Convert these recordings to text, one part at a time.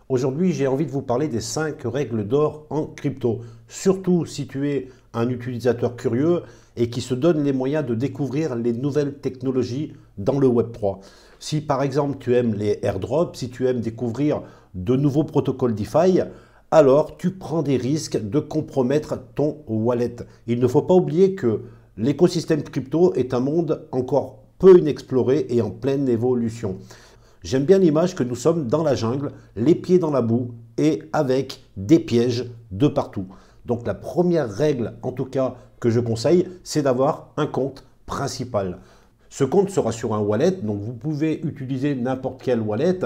Aujourd'hui, j'ai envie de vous parler des 5 règles d'or en crypto. Surtout si tu es un utilisateur curieux et qui se donne les moyens de découvrir les nouvelles technologies dans le Web3. Si par exemple tu aimes les airdrops, si tu aimes découvrir de nouveaux protocoles DeFi, alors tu prends des risques de compromettre ton wallet. Il ne faut pas oublier que l'écosystème crypto est un monde encore peu inexploré et en pleine évolution. J'aime bien l'image que nous sommes dans la jungle, les pieds dans la boue et avec des pièges de partout. Donc la première règle, en tout cas, que je conseille, c'est d'avoir un compte principal. Ce compte sera sur un wallet, donc vous pouvez utiliser n'importe quel wallet,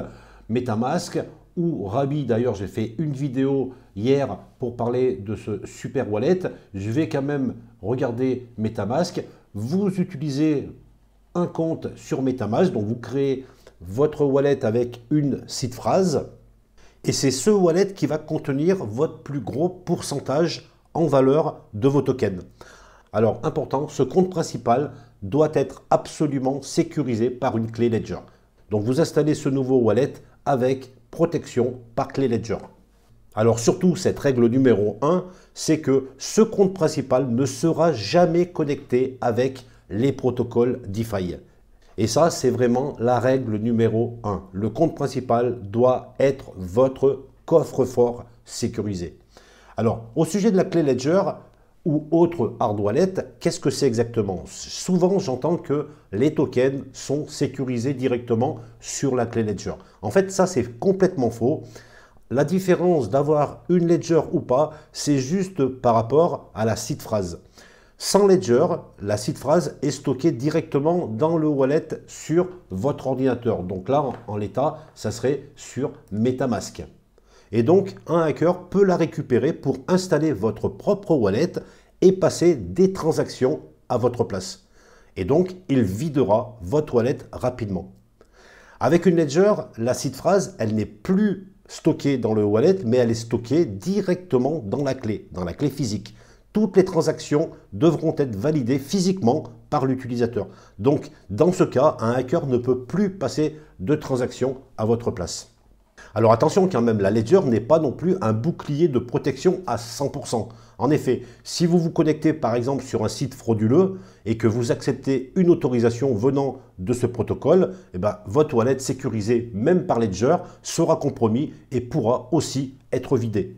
MetaMask ou Rabby. D'ailleurs, j'ai fait une vidéo hier pour parler de ce super wallet. Je vais quand même regarder MetaMask. Vous utilisez un compte sur MetaMask, donc vous créez votre wallet avec une seed phrase et c'est ce wallet qui va contenir votre plus gros pourcentage en valeur de vos tokens. Alors important, ce compte principal doit être absolument sécurisé par une clé Ledger. Donc vous installez ce nouveau wallet avec protection par clé Ledger. Alors surtout, cette règle numéro 1, c'est que ce compte principal ne sera jamais connecté avec les protocoles DeFi. Et ça, c'est vraiment la règle numéro 1. Le compte principal doit être votre coffre-fort sécurisé. Alors, au sujet de la clé Ledger ou autre hard wallet, qu'est-ce que c'est exactement? Souvent, j'entends que les tokens sont sécurisés directement sur la clé Ledger. En fait, ça, c'est complètement faux. La différence d'avoir une Ledger ou pas, c'est juste par rapport à la seed phrase. Sans Ledger, la seed phrase est stockée directement dans le wallet sur votre ordinateur. Donc là, en l'état, ça serait sur MetaMask. Et donc, un hacker peut la récupérer pour installer votre propre wallet et passer des transactions à votre place. Et donc, il videra votre wallet rapidement. Avec une Ledger, la seed phrase, elle n'est plus stockée dans le wallet, mais elle est stockée directement dans la clé physique. Toutes les transactions devront être validées physiquement par l'utilisateur. Donc, dans ce cas, un hacker ne peut plus passer de transactions à votre place. Alors attention quand même, la Ledger n'est pas non plus un bouclier de protection à 100%. En effet, si vous vous connectez par exemple sur un site frauduleux et que vous acceptez une autorisation venant de ce protocole, votre wallet sécurisé même par Ledger sera compromis et pourra aussi être vidé.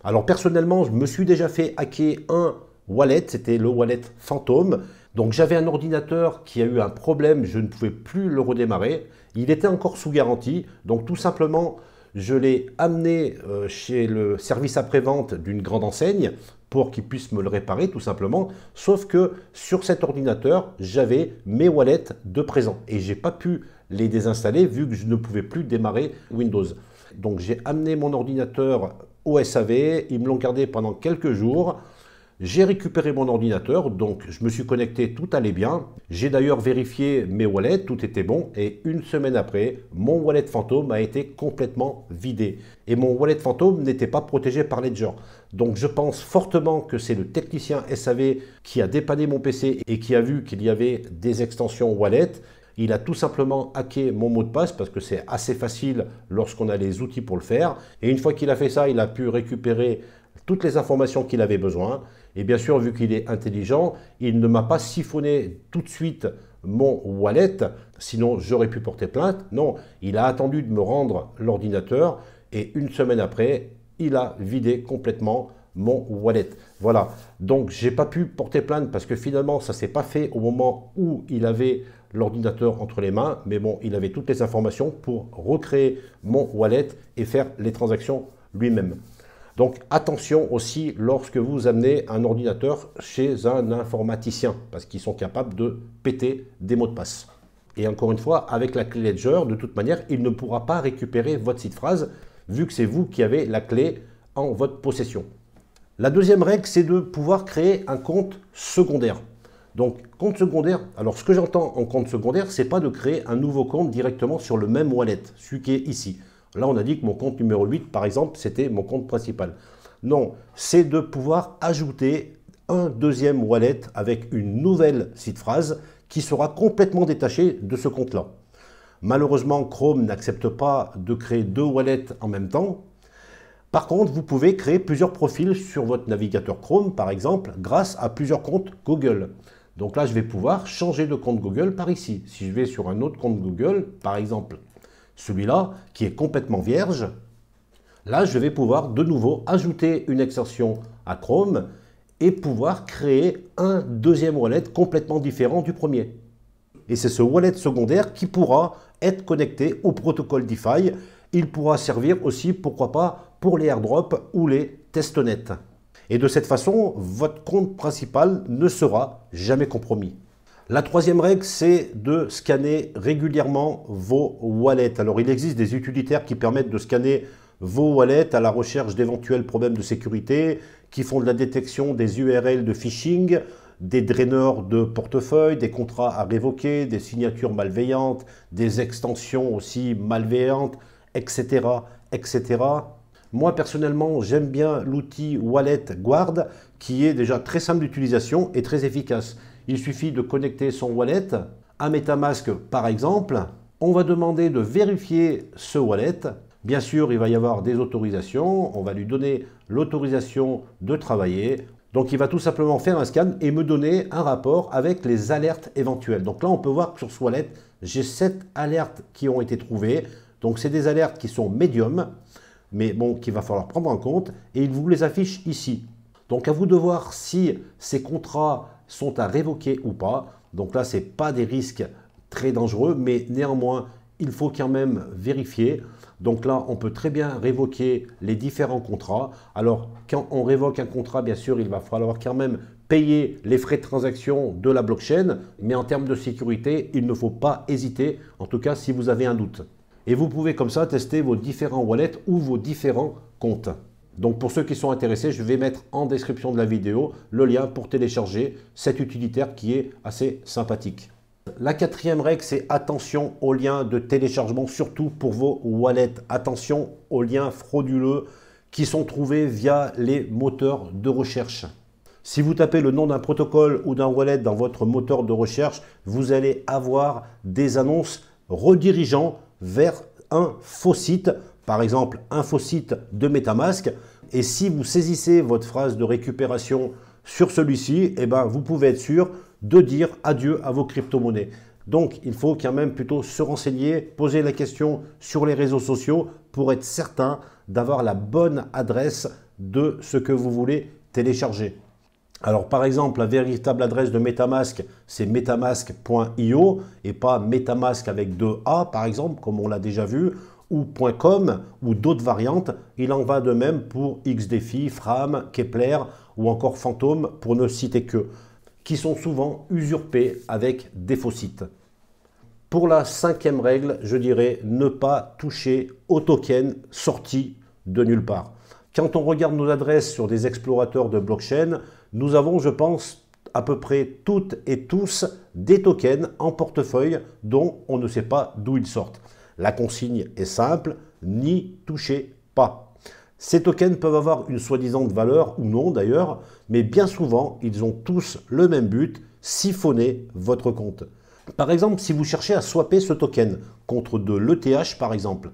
Alors personnellement, je me suis déjà fait hacker un wallet, c'était le wallet fantôme. Donc j'avais un ordinateur qui a eu un problème, je ne pouvais plus le redémarrer. Il était encore sous garantie, donc tout simplement, je l'ai amené chez le service après-vente d'une grande enseigne pour qu'ils puissent me le réparer tout simplement. Sauf que sur cet ordinateur, j'avais mes wallets de présent et je n'ai pas pu les désinstaller vu que je ne pouvais plus démarrer Windows. Donc j'ai amené mon ordinateur au SAV, ils me l'ont gardé pendant quelques jours. J'ai récupéré mon ordinateur, donc je me suis connecté, tout allait bien. J'ai d'ailleurs vérifié mes wallets, tout était bon. Et une semaine après, mon wallet fantôme a été complètement vidé. Et mon wallet fantôme n'était pas protégé par Ledger. Donc je pense fortement que c'est le technicien SAV qui a dépanné mon PC et qui a vu qu'il y avait des extensions wallet. Il a tout simplement hacké mon mot de passe parce que c'est assez facile lorsqu'on a les outils pour le faire. Et une fois qu'il a fait ça, il a pu récupérer toutes les informations qu'il avait besoin. Et bien sûr, vu qu'il est intelligent, il ne m'a pas siphonné tout de suite mon wallet, sinon j'aurais pu porter plainte. Non, il a attendu de me rendre l'ordinateur et une semaine après, il a vidé complètement mon wallet. Voilà, donc j'ai pas pu porter plainte parce que finalement, ça s'est pas fait au moment où il avait l'ordinateur entre les mains, mais bon, il avait toutes les informations pour recréer mon wallet et faire les transactions lui-même. Donc attention aussi lorsque vous amenez un ordinateur chez un informaticien, parce qu'ils sont capables de péter des mots de passe. Et encore une fois, avec la clé Ledger, de toute manière, il ne pourra pas récupérer votre seed phrase, vu que c'est vous qui avez la clé en votre possession. La deuxième règle, c'est de pouvoir créer un compte secondaire. Donc, compte secondaire, alors ce que j'entends en compte secondaire, c'est pas de créer un nouveau compte directement sur le même wallet, celui qui est ici. Là, on a dit que mon compte numéro 8, par exemple, c'était mon compte principal. Non, c'est de pouvoir ajouter un deuxième wallet avec une nouvelle seed phrase qui sera complètement détachée de ce compte-là. Malheureusement, Chrome n'accepte pas de créer 2 wallets en même temps. Par contre, vous pouvez créer plusieurs profils sur votre navigateur Chrome, par exemple, grâce à plusieurs comptes Google. Donc là, je vais pouvoir changer de compte Google par ici. Si je vais sur un autre compte Google, par exemple, celui-là, qui est complètement vierge, là, je vais pouvoir de nouveau ajouter une extension à Chrome et pouvoir créer un deuxième wallet complètement différent du premier. Et c'est ce wallet secondaire qui pourra être connecté au protocole DeFi. Il pourra servir aussi, pourquoi pas, pour les airdrops ou les testnets. Et de cette façon, votre compte principal ne sera jamais compromis. La troisième règle, c'est de scanner régulièrement vos wallets. Alors, il existe des utilitaires qui permettent de scanner vos wallets à la recherche d'éventuels problèmes de sécurité, qui font de la détection des URL de phishing, des draineurs de portefeuille, des contrats à révoquer, des signatures malveillantes, des extensions aussi malveillantes, etc., etc. Moi, personnellement, j'aime bien l'outil Wallet Guard qui est déjà très simple d'utilisation et très efficace. Il suffit de connecter son wallet à MetaMask, par exemple. On va demander de vérifier ce wallet. Bien sûr, il va y avoir des autorisations. On va lui donner l'autorisation de travailler. Donc, il va tout simplement faire un scan et me donner un rapport avec les alertes éventuelles. Donc là, on peut voir que sur ce wallet, j'ai 7 alertes qui ont été trouvées. Donc, c'est des alertes qui sont médium, mais bon, qu'il va falloir prendre en compte. Et il vous les affiche ici. Donc, à vous de voir si ces contrats sont à révoquer ou pas. Donc là, ce n'est pas des risques très dangereux, mais néanmoins, il faut quand même vérifier. Donc là, on peut très bien révoquer les différents contrats. Alors, quand on révoque un contrat, bien sûr, il va falloir quand même payer les frais de transaction de la blockchain. Mais en termes de sécurité, il ne faut pas hésiter, en tout cas si vous avez un doute. Et vous pouvez comme ça tester vos différents wallets ou vos différents comptes. Donc pour ceux qui sont intéressés, je vais mettre en description de la vidéo le lien pour télécharger cet utilitaire qui est assez sympathique. La quatrième règle, c'est attention aux liens de téléchargement, surtout pour vos wallets. Attention aux liens frauduleux qui sont trouvés via les moteurs de recherche. Si vous tapez le nom d'un protocole ou d'un wallet dans votre moteur de recherche, vous allez avoir des annonces redirigeant vers un faux site, par exemple un faux site de MetaMask. Et si vous saisissez votre phrase de récupération sur celui-ci, eh ben, vous pouvez être sûr de dire adieu à vos crypto-monnaies. Donc, il faut quand même plutôt se renseigner, poser la question sur les réseaux sociaux pour être certain d'avoir la bonne adresse de ce que vous voulez télécharger. Alors, par exemple, la véritable adresse de MetaMask, c'est metamask.io et pas MetaMask avec 2 A, par exemple, comme on l'a déjà vu, ou .com ou d'autres variantes. Il en va de même pour XDefi, Fram, Kepler ou encore Phantom, pour ne citer que, qui sont souvent usurpés avec des faux sites. Pour la cinquième règle, je dirais ne pas toucher aux tokens sortis de nulle part. Quand on regarde nos adresses sur des explorateurs de blockchain, nous avons, je pense, à peu près toutes et tous des tokens en portefeuille dont on ne sait pas d'où ils sortent. La consigne est simple, n'y touchez pas. Ces tokens peuvent avoir une soi-disant valeur ou non d'ailleurs, mais bien souvent, ils ont tous le même but, siphonner votre compte. Par exemple, si vous cherchez à swapper ce token contre de l'ETH par exemple,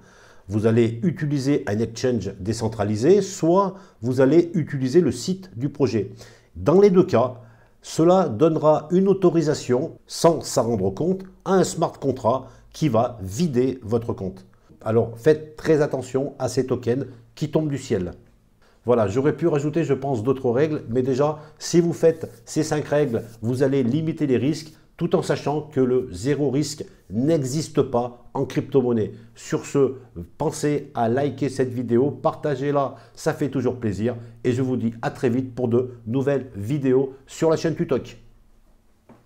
vous allez utiliser un exchange décentralisé, soit vous allez utiliser le site du projet. Dans les deux cas, cela donnera une autorisation, sans s'en rendre compte, à un smart contract qui va vider votre compte. Alors faites très attention à ces tokens qui tombent du ciel. Voilà, j'aurais pu rajouter, je pense, d'autres règles, mais déjà, si vous faites ces 5 règles, vous allez limiter les risques, tout en sachant que le zéro risque n'existe pas en crypto-monnaie. Sur ce, pensez à liker cette vidéo, partagez-la, ça fait toujours plaisir. Et je vous dis à très vite pour de nouvelles vidéos sur la chaîne Tutok.